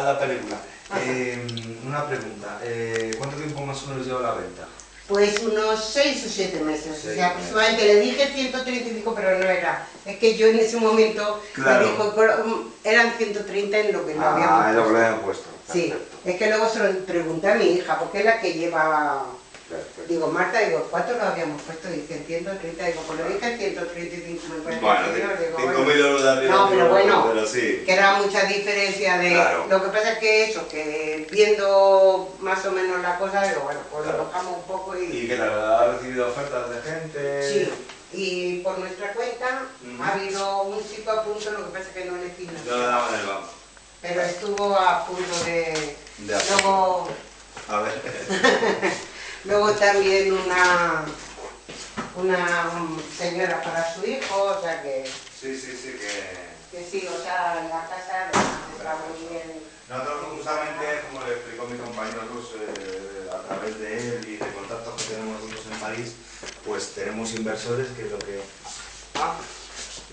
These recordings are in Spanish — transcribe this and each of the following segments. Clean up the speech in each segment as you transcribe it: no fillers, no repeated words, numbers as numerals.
la película. Una pregunta, ¿cuánto tiempo más o menos lleva la venta? Pues unos 6 o 7 meses, 6 o sea, aproximadamente. Le dije 135, pero no era. Es que yo en ese momento Claro. me dijo, eran 130 en lo que no habíamos Ah, es lo que puesto. le habían puesto. Sí, Perfecto. es que luego se lo pregunté a mi hija, porque es la que lleva... Perfecto. Digo, Marta, digo, ¿cuánto lo habíamos puesto? Dice, 130, digo, pues lo dije en 135, me parece. Bueno, Digo, 5.000 euros de arriba. No, pero bueno, pero sí. que era mucha diferencia de... Claro. Lo que pasa es que eso, que viendo más o menos la cosa, digo, bueno, pues Claro. lo bajamos un poco ¿Y que ha recibido ofertas de gente? Sí, y por nuestra cuenta Ujú. ha habido un chico a punto, lo que pasa es que no le No financiado. le daban el banco. Pero estuvo a punto de... De hacerlo. Luego, A ver. luego también una señora para su hijo, o sea que Sí, que... sí, o sea, la casa está muy bien. Nosotros justamente, como le explicó mi compañero Luz, a través de él y de contactos que tenemos nosotros en París, pues tenemos inversores que lo que... Ah,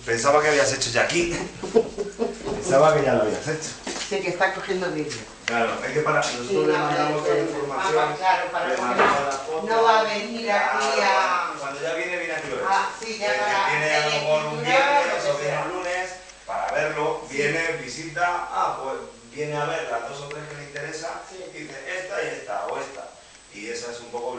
pensaba que habías hecho ya aquí. Pensaba que ya lo habías hecho. Sí, que está cogiendo vídeo. Claro, es que para nosotros le mandamos toda la información. Claro, para le que mandamos la foto. no va a venir aquí a... Cuando ya viene aquí lo ves. Ah, sí, ya Viene a lo mejor un escritura, viernes lo o que viene sea. un lunes para verlo, viene, visita, pues viene a ver las 2 o 3 que le interesa, Sí. y dice esta y esta o esta. Y esa es un poco